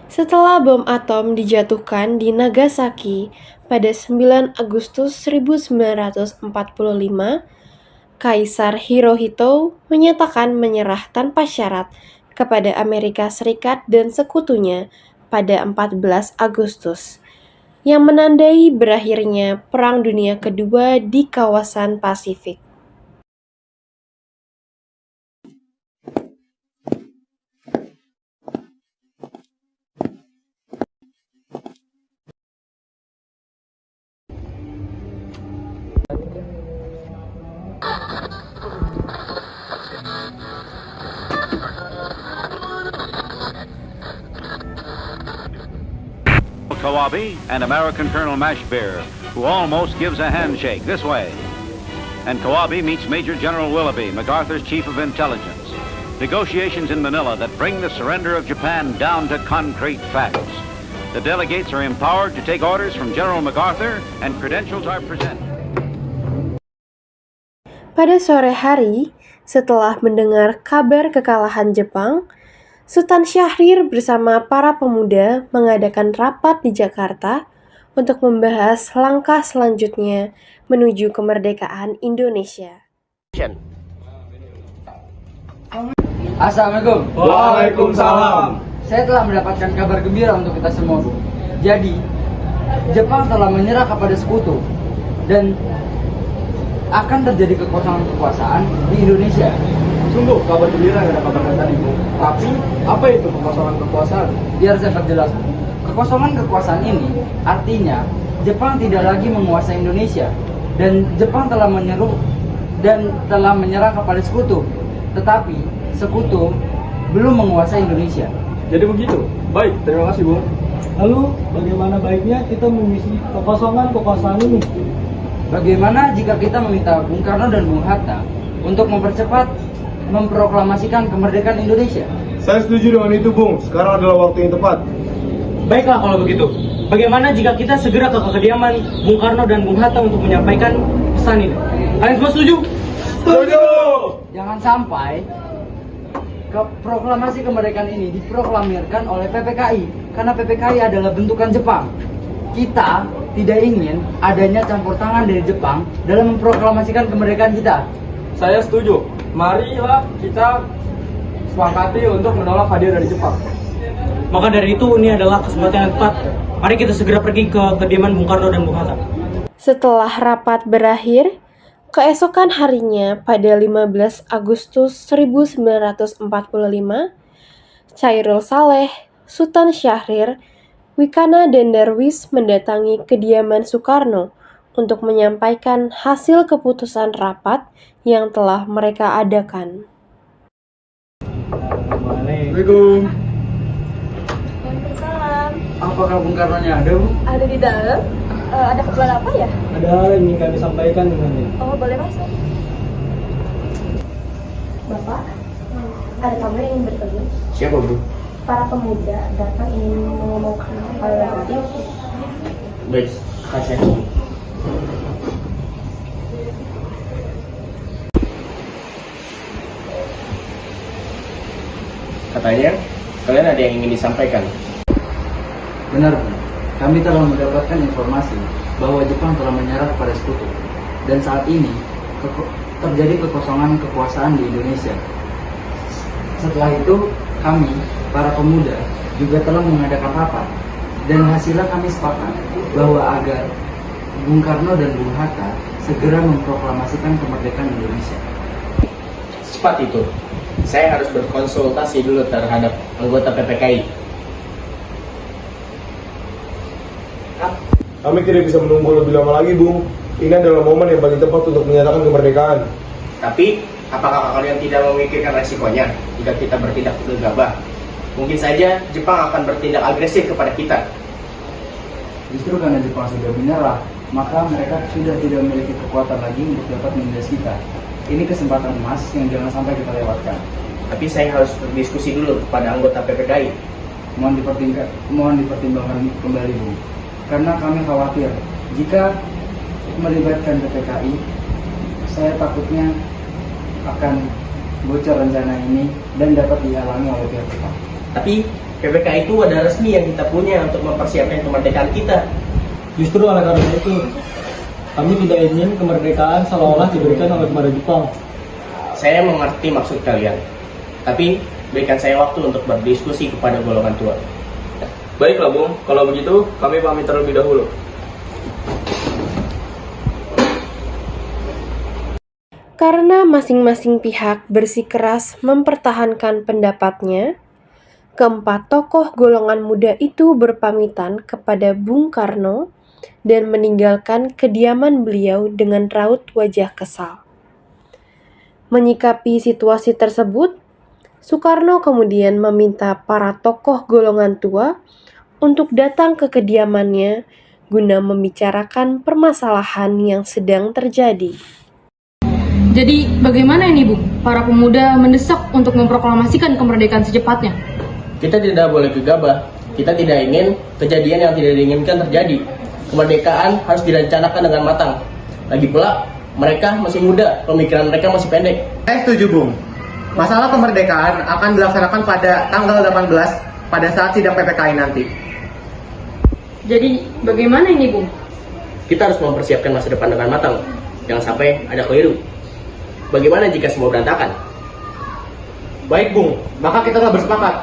Setelah bom atom dijatuhkan di Nagasaki pada 9 Agustus 1945, Kaisar Hirohito menyatakan menyerah tanpa syarat kepada Amerika Serikat dan sekutunya pada 14 Agustus, yang menandai berakhirnya Perang Dunia Kedua di kawasan Pasifik. Kawabe and American Colonel Mashbeer, who almost gives a handshake this way. And Kawabe meets Major General Willoughby, MacArthur's Chief of Intelligence. Negotiations in Manila that bring the surrender of Japan down to concrete facts. The delegates are empowered to take orders from General MacArthur and credentials are presented. Pada sore hari, setelah mendengar kabar kekalahan Jepang, Sultan Syahrir bersama para pemuda mengadakan rapat di Jakarta untuk membahas langkah selanjutnya menuju kemerdekaan Indonesia. Assalamualaikum. Waalaikumsalam. Saya telah mendapatkan kabar gembira untuk kita semua, Bu. Jadi, Jepang telah menyerah kepada sekutu dan akan terjadi kekosongan kekuasaan di Indonesia. Sungguh kabar gembira yang dapatkan tadi, Bu. Tapi apa itu kekosongan kekuasaan? Biar saya perjelas, Bu. Kekosongan kekuasaan ini artinya Jepang tidak lagi menguasai Indonesia dan Jepang telah menyerah kepada sekutu. Tetapi sekutu belum menguasai Indonesia. Jadi begitu. Baik, terima kasih, Bu. Lalu bagaimana baiknya kita mengisi kekosongan kekuasaan ini? Bagaimana jika kita meminta Bung Karno dan Bung Hatta untuk memproklamasikan kemerdekaan Indonesia? Saya setuju dengan itu, Bung. Sekarang adalah waktu yang tepat. Baiklah kalau begitu. Bagaimana jika kita segera ke kediaman Bung Karno dan Bung Hatta untuk menyampaikan pesan ini? Kalian semua setuju? Setuju! Jangan sampai proklamasi kemerdekaan ini diproklamirkan oleh PPKI, karena PPKI adalah bentukan Jepang. Kita tidak ingin adanya campur tangan dari Jepang dalam memproklamasikan kemerdekaan kita. Saya setuju. Marilah kita sepakati untuk menolak hadiah dari Jepang. Maka dari itu ini adalah kesempatan yang tepat. Mari kita segera pergi ke kediaman Bung Karno dan Bung Hatta. Setelah rapat berakhir, keesokan harinya pada 15 Agustus 1945, Chairul Saleh, Sultan Syahrir, Wikana dan Darwis mendatangi kediaman Soekarno untuk menyampaikan hasil keputusan rapat yang telah mereka adakan. Assalamualaikum. Waalaikumsalam. Apakah Bung Karno-nya ada, Bu? Ada di dalam. Ada keperluan apa ya? Ada hal yang ingin kami sampaikan dengannya. Oh, boleh masuk. Bapak, ada tamu yang ingin bertemu. Siapa, Bu? Para pemuda datang ingin mengomongkan hal yang penting. Baik, kasih. Katanya, kalian ada yang ingin disampaikan. Benar, Bu. Kami telah mendapatkan informasi bahwa Jepang telah menyerah kepada sekutu dan saat ini terjadi kekosongan kekuasaan di Indonesia. Setelah itu, kami, para pemuda, juga telah mengadakan rapat dan hasilnya kami sepakat bahwa agar Bung Karno dan Bung Hatta segera memproklamasikan kemerdekaan Indonesia. Secepat itu, saya harus berkonsultasi dulu terhadap anggota PPKI. Kami tidak bisa menunggu lebih lama lagi, Bung. Ini adalah momen yang paling tepat untuk menyatakan kemerdekaan. Tapi, apakah kalian tidak memikirkan resikonya jika kita bertindak gegabah? Mungkin saja Jepang akan bertindak agresif kepada kita. Justru karena Jepang sudah menyerah, maka mereka sudah tidak memiliki kekuatan lagi untuk dapat menindas kita. Ini kesempatan emas yang jangan sampai kita lewatkan. Tapi saya harus berdiskusi dulu kepada anggota PPKI. Mohon dipertimbangkan kembali, Bu. Karena kami khawatir jika melibatkan PPKI, saya takutnya akan bocor rencana ini dan dapat dihalangi oleh pihak Jepang. Tapi PPK itu ada resmi yang kita punya untuk mempersiapkan kemerdekaan kita. Justru oleh karena itu, kami tidak ingin kemerdekaan seolah-olah diberikan oleh kepada Jepang. Saya mengerti maksud kalian, tapi berikan saya waktu untuk berdiskusi kepada golongan tua. Baiklah Bung, kalau begitu kami pamit terlebih dahulu. Karena masing-masing pihak bersikeras mempertahankan pendapatnya, keempat tokoh golongan muda itu berpamitan kepada Bung Karno dan meninggalkan kediaman beliau dengan raut wajah kesal. Menyikapi situasi tersebut, Soekarno kemudian meminta para tokoh golongan tua untuk datang ke kediamannya guna membicarakan permasalahan yang sedang terjadi. Jadi bagaimana ini Bu? Para pemuda mendesak untuk memproklamasikan kemerdekaan secepatnya. Kita tidak boleh gegabah. Kita tidak ingin kejadian yang tidak diinginkan terjadi. Kemerdekaan harus direncanakan dengan matang. Lagi pula, mereka masih muda, pemikiran mereka masih pendek. Saya setuju, Bung. Masalah kemerdekaan akan dilaksanakan pada tanggal 18 pada saat sidang PPKI nanti. Jadi bagaimana ini Bu? Kita harus mempersiapkan masa depan dengan matang. Jangan sampai ada keliru. Bagaimana jika semua berantakan? Baik, Bung. Maka kita telah bersepakat.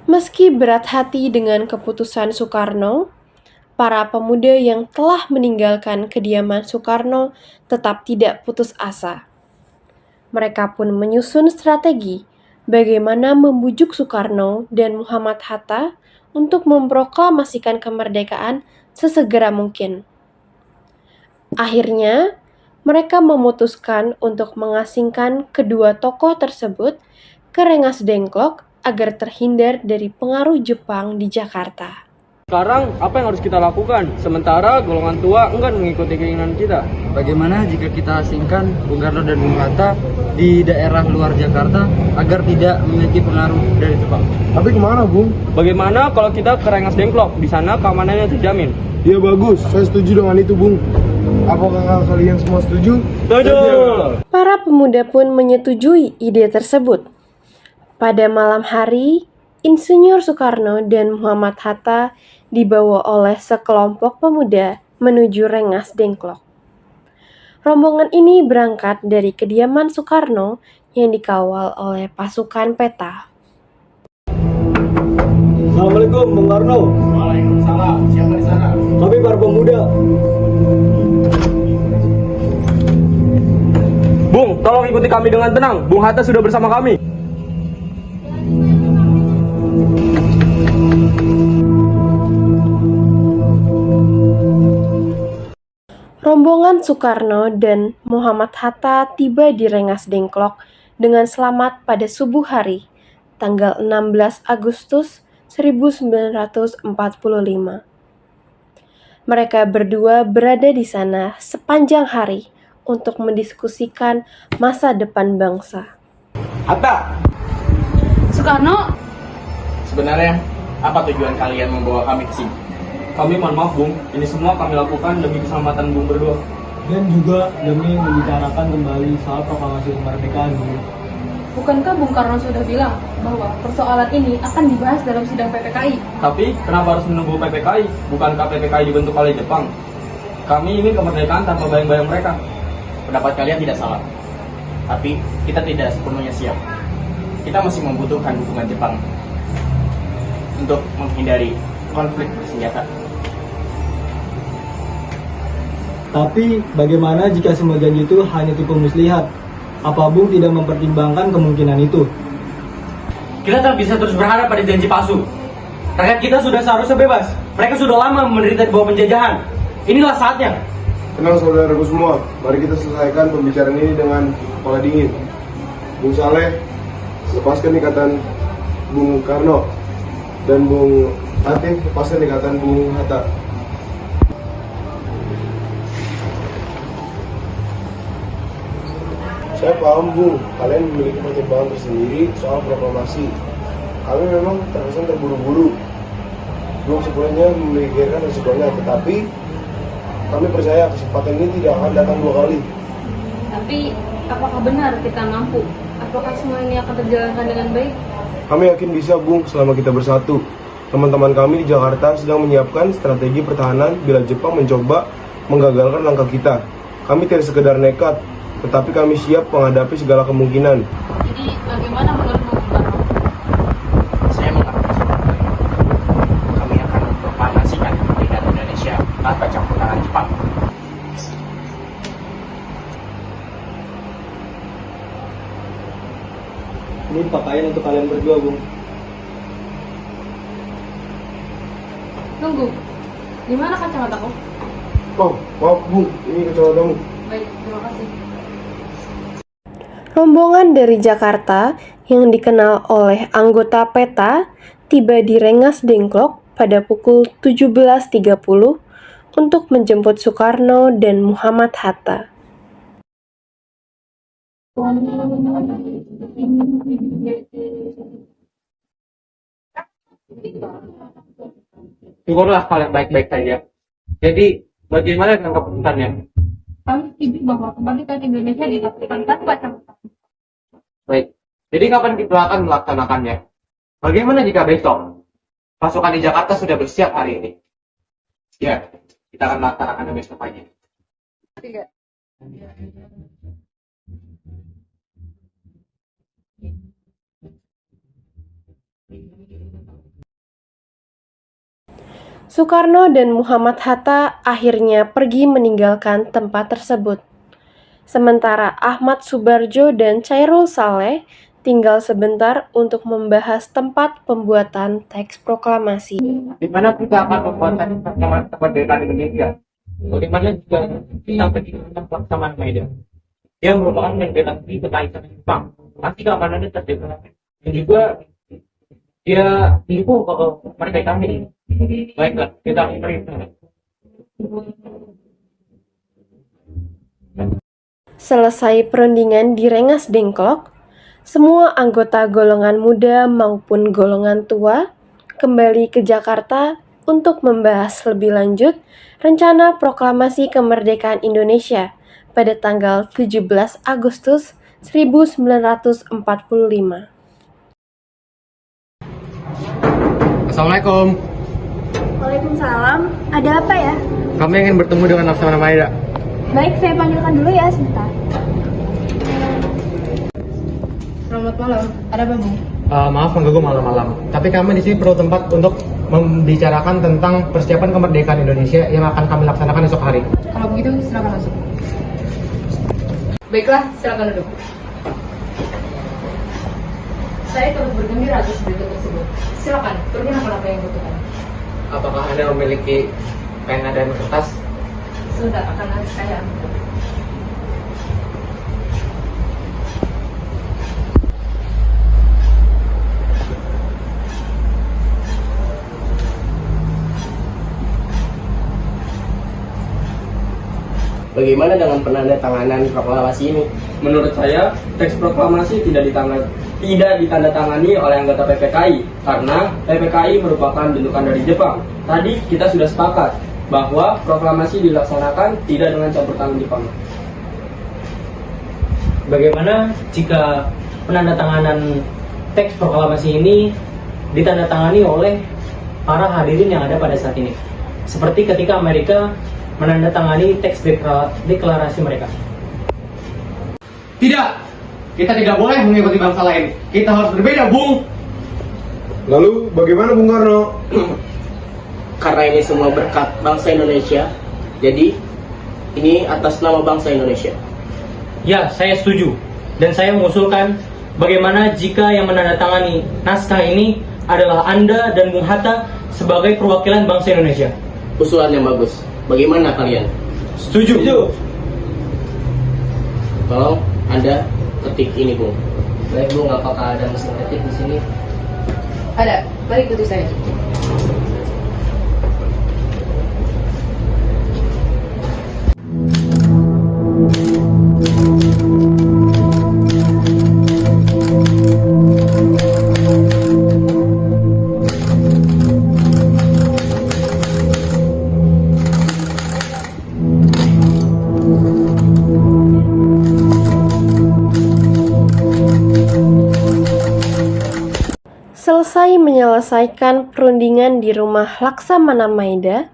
Meski berat hati dengan keputusan Soekarno, para pemuda yang telah meninggalkan kediaman Soekarno tetap tidak putus asa. Mereka pun menyusun strategi bagaimana membujuk Soekarno dan Muhammad Hatta untuk memproklamasikan kemerdekaan sesegera mungkin. Akhirnya, mereka memutuskan untuk mengasingkan kedua tokoh tersebut ke Rengas Dengklok agar terhindar dari pengaruh Jepang di Jakarta. Sekarang apa yang harus kita lakukan? Sementara golongan tua enggan mengikuti keinginan kita. Bagaimana jika kita asingkan Bung Karno dan Bung Hatta di daerah luar Jakarta agar tidak memiliki pengaruh dari Jepang? Tapi kemana, Bung? Bagaimana kalau kita ke Rengas Dengklok? Di sana keamanannya terjamin. Ya bagus, saya setuju dengan itu, Bung. Apakah kalian semua setuju? Setuju! Para pemuda pun menyetujui ide tersebut. Pada malam hari, Insinyur Soekarno dan Muhammad Hatta dibawa oleh sekelompok pemuda menuju Rengas Dengklok. Rombongan ini berangkat dari kediaman Soekarno yang dikawal oleh pasukan peta. Assalamualaikum Bung Karno. Waalaikumsalam. Siapa di sana? Kami para pemuda. Bung, tolong ikuti kami dengan tenang. Bung Hatta sudah bersama kami. Rombongan Soekarno dan Muhammad Hatta tiba di Rengas Dengklok dengan selamat pada subuh hari, tanggal 16 Agustus 1945. Mereka berdua berada di sana sepanjang hari untuk mendiskusikan masa depan bangsa. Hatta, Soekarno, sebenarnya apa tujuan kalian membawa kami ke sini? Kami mohon maaf Bung, ini semua kami lakukan demi keselamatan Bung berdua. Dan juga demi membicarakan kembali soal proklamasi kemerdekaan Bung. bukankah Bung Karno sudah bilang bahwa persoalan ini akan dibahas dalam sidang PPKI? Tapi kenapa harus menunggu PPKI? Bukankah PPKI dibentuk oleh Jepang? Kami ingin kemerdekaan tanpa bayang-bayang mereka. Pendapat kalian tidak salah. Tapi kita tidak sepenuhnya siap. Kita masih membutuhkan dukungan Jepang untuk menghindari konflik bersenjata. Tapi bagaimana jika semua janji itu hanya tipu muslihat? Apa Bung tidak mempertimbangkan kemungkinan itu? Kita tak bisa terus berharap pada janji palsu. Rakyat kita sudah seharusnya bebas. Mereka sudah lama menderita di bawah penjajahan. Inilah saatnya. Tenang saudaraku semua, mari kita selesaikan pembicaraan ini dengan kepala dingin. Bung Saleh, lepaskan ikatan Bung Karno. Dan Bung Atif, lepaskan ikatan Bung Hatta. Saya paham Bung, kalian memiliki pertimbangan tersendiri soal proklamasi. Kami memang terkesan terburu-buru, belum sepenuhnya memikirkan resikonya. Tetapi Kami percaya kesempatan ini tidak akan datang 2 kali. Tapi, apakah benar kita mampu? Apakah semua ini akan terjalankan dengan baik? Kami yakin bisa, Bung, selama kita bersatu. Teman-teman kami di Jakarta sedang menyiapkan strategi pertahanan bila Jepang mencoba menggagalkan langkah kita. Kami tidak sekedar nekat, tetapi kami siap menghadapi segala kemungkinan. Jadi, bagaimana menurutmu, Bung Karno? Saya mengerti seperti itu. Kami akan memproklamasikan kemerdekaan Indonesia tanpa campur tangan Jepang. Ini pakaian untuk kalian berdua, Bung. Tunggu, di mana kacamataku? Oh, maaf, Bung, ini kacamatamu. Baik, terima kasih. Rombongan dari Jakarta yang dikenal oleh anggota PETA tiba di Rengas Dengklok pada pukul 17.30 untuk menjemput Soekarno dan Muhammad Hatta. Syukurlah kalian baik-baik saja. Jadi, bagaimana dengan keputusannya? Kami setuju bahwa kemerdekaan Indonesia dilakukan tanpa campur. Baik. Jadi kapan kita akan melaksanakannya? Bagaimana jika besok? Pasukan di Jakarta sudah bersiap hari ini. Ya, kita akan melaksanakannya besok pagi. Soekarno dan Muhammad Hatta akhirnya pergi meninggalkan tempat tersebut. Sementara Ahmad Subarjo dan Chairul Saleh tinggal sebentar untuk membahas tempat pembuatan teks proklamasi. Di mana kita akan membuat pertemuan kemerdekaan Indonesia? Bagaimana jika kita pergi tentang pelaksanaan Maida? Dia merupakan menggalaksi kekaisaran Jepang. Pasti keamanannya terjaga. Dan juga dia mendukung kemerdekaan ini. Baiklah, kita akan pergi. Selesai perundingan di Rengas Dengklok, semua anggota golongan muda maupun golongan tua kembali ke Jakarta untuk membahas lebih lanjut rencana proklamasi kemerdekaan Indonesia pada tanggal 17 Agustus 1945. Assalamualaikum. Waalaikumsalam. Ada apa ya? Kami ingin bertemu dengan Laksamana Maida. Baik, saya panggilkan dulu ya sebentar. Selamat malam, ada apa, Bung? Maaf mengganggu malam-malam. Tapi kami di sini perlu tempat untuk membicarakan tentang persiapan kemerdekaan Indonesia yang akan kami laksanakan esok hari. Kalau begitu, silakan masuk. Baiklah, silakan duduk. Saya turut bergembira atas berita tersebut. Silakan, pergunakan apa yang dibutuhkan. Apakah Anda memiliki pena dan kertas? Sudah, akan saya ambil. Bagaimana dengan penandatanganan proklamasi ini? Menurut saya, teks proklamasi tidak ditandatangani oleh anggota PPKI karena PPKI merupakan bentukan dari Jepang. Tadi kita sudah sepakat bahwa proklamasi dilaksanakan tidak dengan campur tangan Jepang. Bagaimana jika penandatanganan teks proklamasi ini ditandatangani oleh para hadirin yang ada pada saat ini? Seperti ketika Amerika menandatangani teks deklarasi mereka. Tidak! Kita tidak boleh mengikuti bangsa lain. Kita harus berbeda, Bung! Lalu, bagaimana Bung Karno? Karena ini semua berkat bangsa Indonesia, jadi ini atas nama bangsa Indonesia. Ya, saya setuju. Dan saya mengusulkan bagaimana jika yang menandatangani naskah ini adalah Anda dan Bung Hatta sebagai perwakilan bangsa Indonesia. Usulan yang bagus. Bagaimana kalian? Setuju. Tolong Anda ketik ini, Bung. Baik, Bung. Apakah ada mesin ketik di sini? Ada, balik ikuti saya. Usai menyelesaikan perundingan di rumah Laksamana Maeda,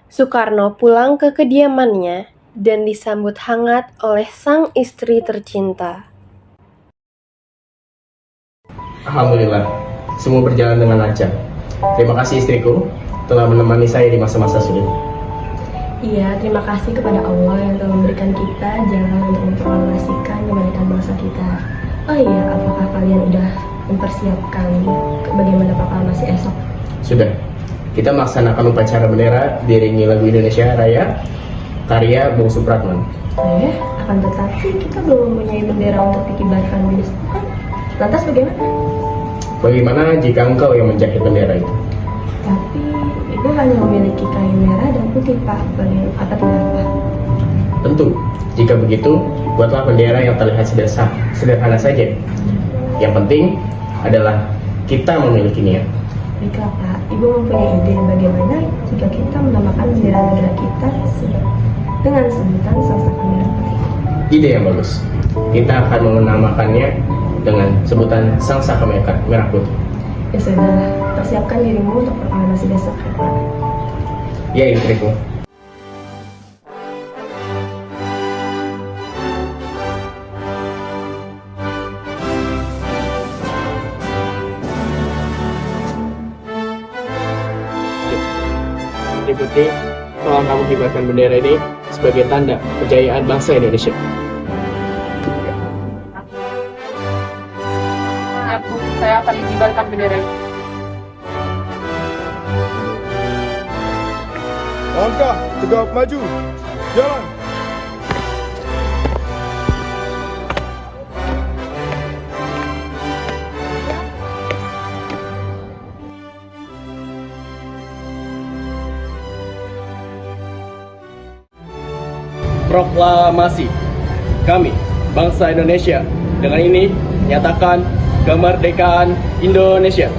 Soekarno pulang ke kediamannya dan disambut hangat oleh sang istri tercinta. Alhamdulillah, semua berjalan dengan lancar. Terima kasih istriku telah menemani saya di masa-masa sulit. Iya, terima kasih kepada Allah yang telah memberikan kita jalan untuk mempromosikan kemerdekaan bangsa kita. Oh iya, apakah kalian udah mempersiapkan bagaimana proklamasi esok? Sudah, kita melaksanakan upacara bendera diiringi lagu Indonesia Raya karya Bung Supratman. Akan tetapi kita belum mempunyai bendera untuk dikibarkan di depan. Lantas bagaimana? Bagaimana jika engkau yang menjahit bendera itu? Tapi ibu hanya memiliki kain merah dan putih, Pak. Bagaimana? Apa tidak, Pak? Tentu, jika begitu, buatlah bendera yang terlihat sederhana saja. Yang penting adalah kita memiliki niat. Baiklah, Pak. Ibu mempunyai ide bagaimana jika kita menamakan bendera negara kita dengan sebutan Sangsaka Merah Putih. Ide yang bagus. Kita akan menamakannya dengan sebutan Sangsaka Merah Putih. Ya sudah, persiapkan dirimu untuk proklamasi besok, ya, Pak. Ya, istriku. Putih, tolong kamu kibarkan bendera ini sebagai tanda kejayaan bangsa Indonesia. Saya akan mengibarkan bendera ini. Langkah tegap maju. Jalan. Proklamasi. Kami, bangsa Indonesia, dengan ini nyatakan kemerdekaan Indonesia.